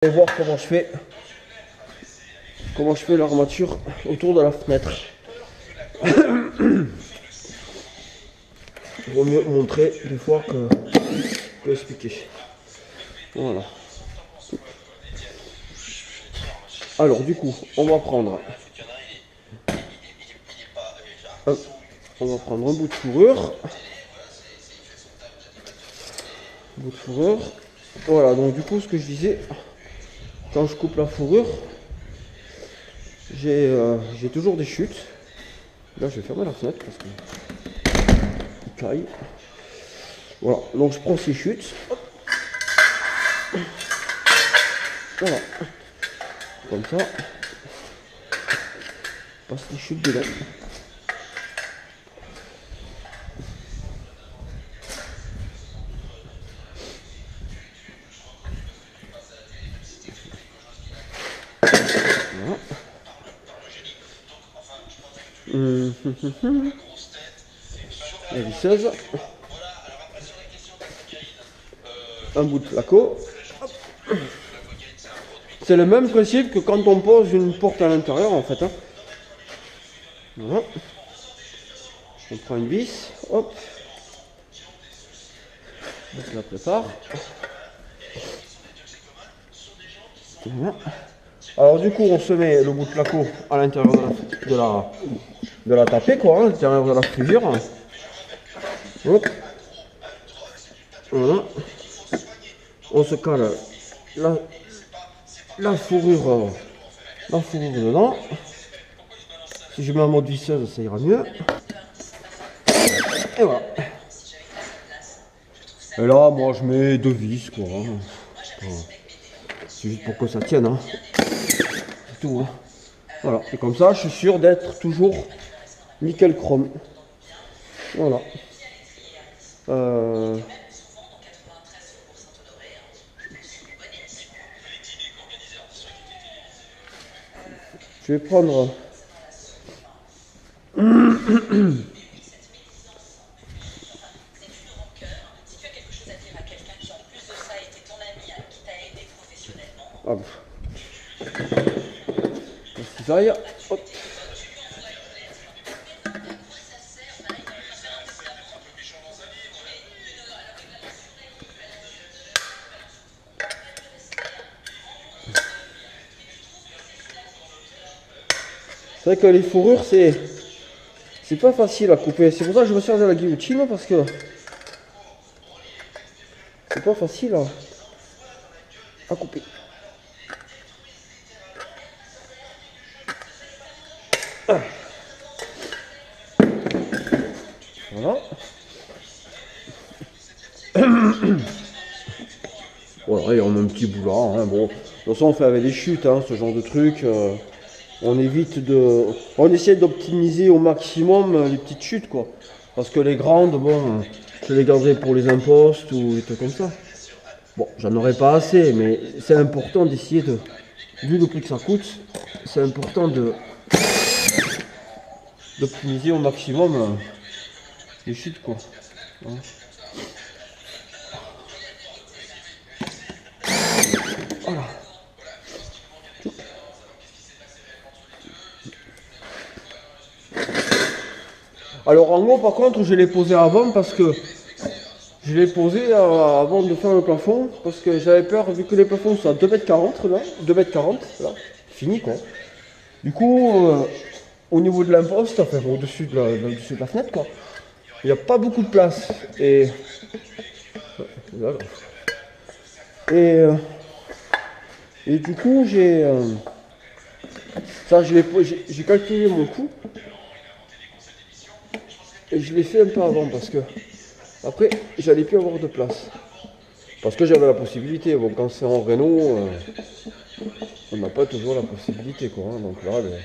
Et voir comment je fais l'armature autour de la fenêtre. Il vaut mieux montrer des fois que expliquer. Voilà. Alors du coup, on va prendre un bout de fourrure. Voilà, donc du coup ce que je disais, quand je coupe la fourrure, j'ai toujours des chutes. Là je vais fermer la fenêtre parce que il caille. Voilà, donc je prends ces chutes. Voilà. Comme ça. Je passe les chutes dedans. Voilà. La visseuse. Un bout de placo. C'est le même principe que quand on pose une porte à l'intérieur en fait. Hein. Voilà. On prend une vis. Hop. On se la prépare. Voilà. Alors du coup on se met le bout de placo à l'intérieur de la tapée quoi, hein, à l'intérieur de la frisure. Hop. Voilà. On se cale la fourrure dedans. Si je mets en mode visseuse, ça ira mieux. Et voilà. Et là, moi, je mets 2 vis, quoi. C'est juste pour que ça tienne, hein. C'est tout, hein. Voilà. Et comme ça, je suis sûr d'être toujours nickel chrome. Voilà. Je vais prendre hop. La cisaille. Hop. C'est vrai que les fourrures, c'est pas facile à couper. C'est pour ça que je me sers de la guillotine, parce que c'est pas facile à couper. Voilà. Voilà, et on met un petit bout là. Hein. Bon, de toute façon, on fait avec les chutes, hein, ce genre de truc. On essaie d'optimiser au maximum les petites chutes, quoi. Parce que les grandes, bon, je les garderai pour les impostes ou des trucs comme ça. Bon, j'en aurai pas assez, mais c'est important d'essayer de, vu le prix que ça coûte, c'est important d'optimiser au maximum les chutes, quoi. Hein. Voilà. Alors en haut par contre je l'ai posé avant parce que je l'ai posé avant de faire le plafond parce que j'avais peur vu que les plafonds sont à 2,40 m là, 2,40 m là, fini quoi. Du coup au niveau de l'imposte, enfin au-dessus de la fenêtre quoi, il n'y a pas beaucoup de place et du coup j'ai calculé mon coût. Et je l'ai fait un peu avant parce que après j'allais plus avoir de place. Parce que j'avais la possibilité. Bon, quand c'est en Renault, on n'a pas toujours la possibilité quoi. Hein, donc là, ben,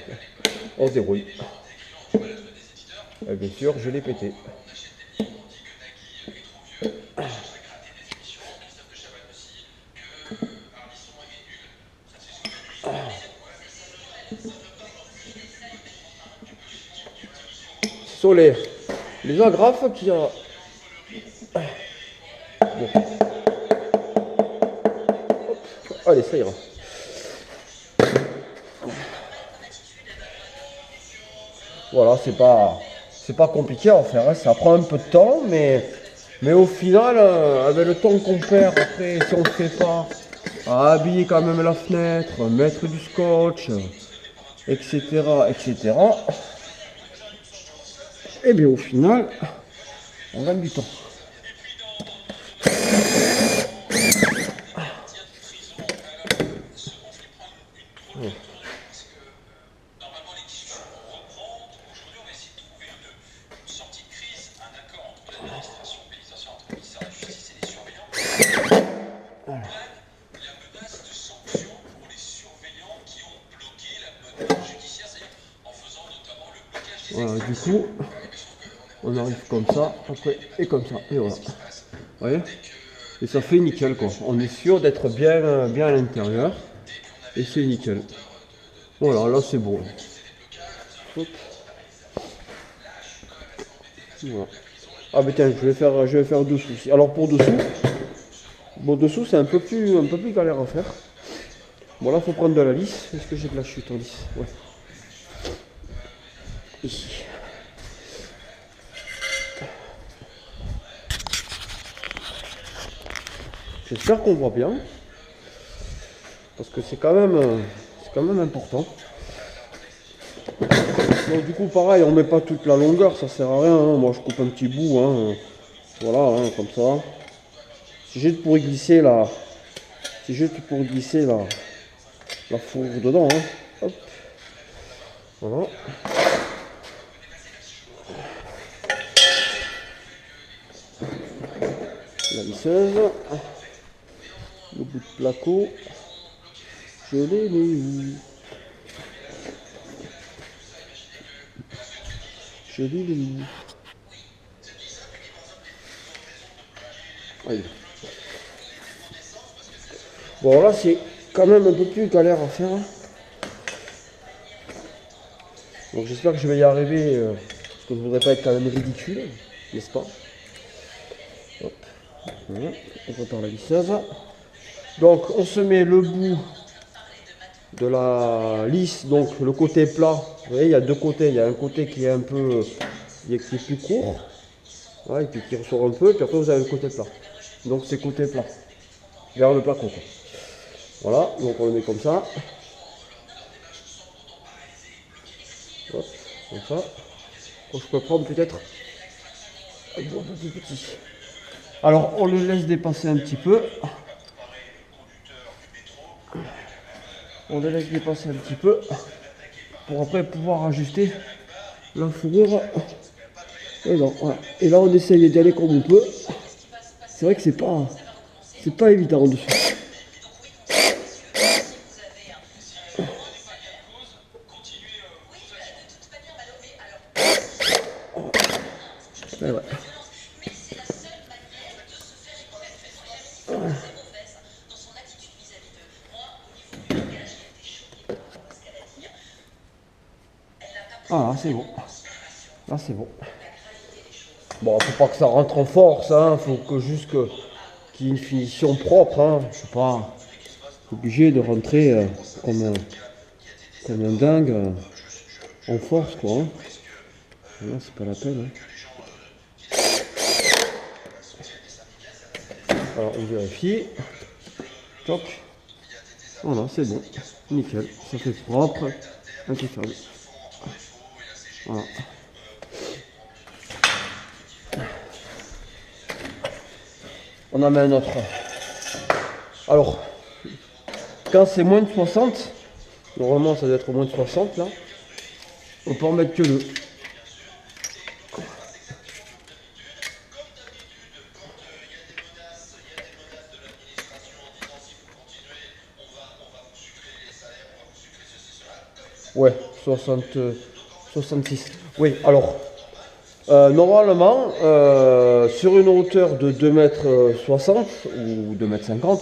on se débrouille. Et bien sûr, je l'ai pété. Ce sont les agrafes qui a. Bon. Allez, ça ira. Voilà, c'est pas compliqué à faire, hein. Ça prend un peu de temps, mais au final, avec le temps qu'on perd après, si on ne fait pas à habiller quand même la fenêtre, mettre du scotch, etc., etc., et bien au final, on gagne du temps. Ouais. Voilà, du coup, on arrive comme ça, après, et comme ça, et voilà. Vous voyez? Et ça fait nickel, quoi. On est sûr d'être bien, bien à l'intérieur, et c'est nickel. Voilà, là c'est bon. Hop. Voilà. Ah mais tiens, je vais faire dessous aussi. Alors pour dessous, bon dessous c'est un peu plus galère à faire. Bon là faut prendre de la lisse. Est-ce que j'ai de la chute en lisse? Ouais. Ici. J'espère qu'on voit bien. Parce que c'est quand même important. Donc du coup pareil, on met pas toute la longueur, ça sert à rien, hein. Moi je coupe un petit bout, hein. Voilà, hein, comme ça. C'est juste pour y glisser la fourre dedans, hein. Hop. Voilà. La lisseuse. Le bout de placo. Je l'ai mis où? Je l'ai mis où? Allez. Bon là c'est quand même un peu plus galère à faire. Donc j'espère que je vais y arriver, parce que je voudrais pas être quand même ridicule, n'est-ce pas? Hop. Voilà. On prépare la lisseuse. Donc on se met le bout de la lisse, donc le côté plat. Vous voyez, il y a deux côtés. Il y a un côté qui est un peu, qui est plus court, voilà, et puis qui ressort un peu, et puis après vous avez le côté plat. Donc c'est côté plat, vers le placo, quoi. Voilà, donc on le met comme ça. Hop, comme ça. Donc, je peux prendre peut-être un peu plus petit. Alors on le laisse dépasser un petit peu. On le laisse dépasser un petit peu pour après pouvoir ajuster la fourrure. Et, donc, voilà. Et là on essaye d'y aller comme on peut. C'est vrai que c'est pas évident en dessous. Et ouais. Ah là c'est bon. Là c'est bon. Bon, faut pas que ça rentre en force, hein. Faut que juste qu'il y ait une finition propre, hein. Je suis pas obligé de rentrer comme un dingue en force, quoi, hein. Là, c'est pas la peine, hein. Alors on vérifie. Toc. Voilà, c'est bon. Nickel. Ça fait propre. Impeccable. Voilà. On en met un autre. Alors, quand c'est moins de 60, normalement ça doit être moins de 60 là, on peut en mettre que deux. Ouais, 66. Oui, alors, normalement, sur une hauteur de 2,60 m ou 2,50 m,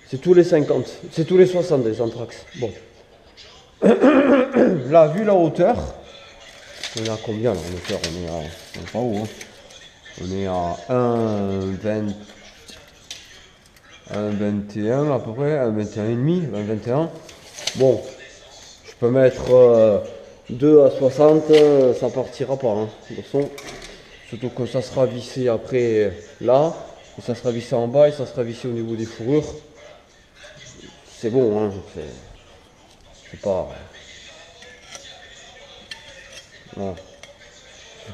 c'est tous les 50, c'est tous les 60 des anthrax. Bon. Là, vu la hauteur, on est à combien là en hauteur? On est pas haut, hein. On est à 1,20. un 21 à peu près, un 21,5, un 21. Bon, je peux mettre 2 à 60, ça partira pas. Hein. De toute façon, surtout que ça sera vissé après là, et ça sera vissé en bas et ça sera vissé au niveau des fourrures. C'est bon, hein. C'est pas. Voilà.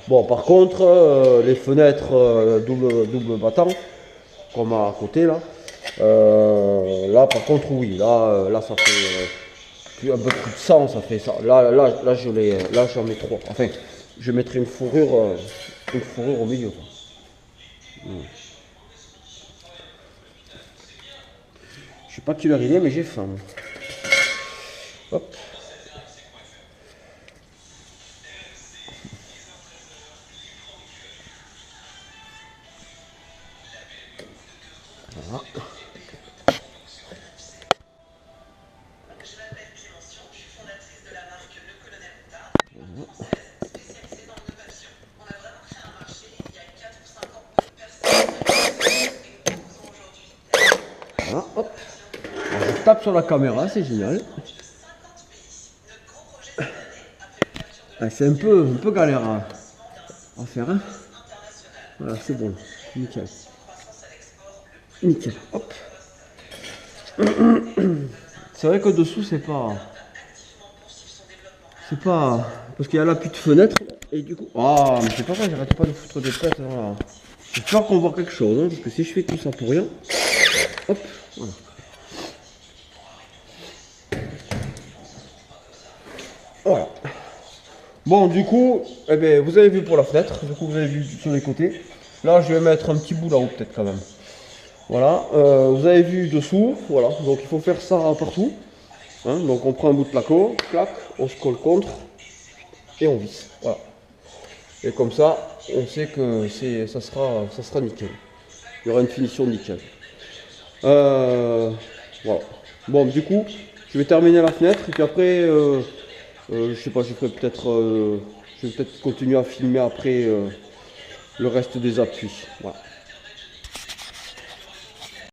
Bon, par contre, les fenêtres double battant, comme à côté là, là par contre, oui, là ça fait un peu plus de 100, ça fait ça. Là j'en mets 3. Enfin, je mettrai une fourrure au milieu. Quoi. Je sais pas quelle heure il est, mais j'ai faim. Hop. Voilà. Voilà, hop. Alors, je tape sur la caméra, c'est génial. Ah, c'est un peu galère à faire. Hein. Voilà, c'est bon. Nickel. Nickel. Hop. C'est vrai que dessous, c'est pas. C'est pas. Parce qu'il y a l'appui de fenêtre. Et du coup. Ah, mais c'est pas vrai, j'arrête pas de foutre des pètes. Voilà. J'espère qu'on voit quelque chose. Hein, parce que si je fais tout ça pour rien. Hop. Voilà. Voilà. Bon, du coup, eh bien, vous avez vu pour la fenêtre. Du coup, vous avez vu sur les côtés. Là, je vais mettre un petit bout là-haut, peut-être quand même. Voilà. Vous avez vu dessous. Voilà. Donc, il faut faire ça partout. Hein, donc, on prend un bout de placo. Clac. On se colle contre. Et on visse. Voilà. Et comme ça, on sait que ça sera nickel. Il y aura une finition nickel. Voilà. Bon, du coup, je vais terminer la fenêtre. Et puis après, je sais pas, je vais peut-être continuer à filmer après le reste des appuis. Voilà.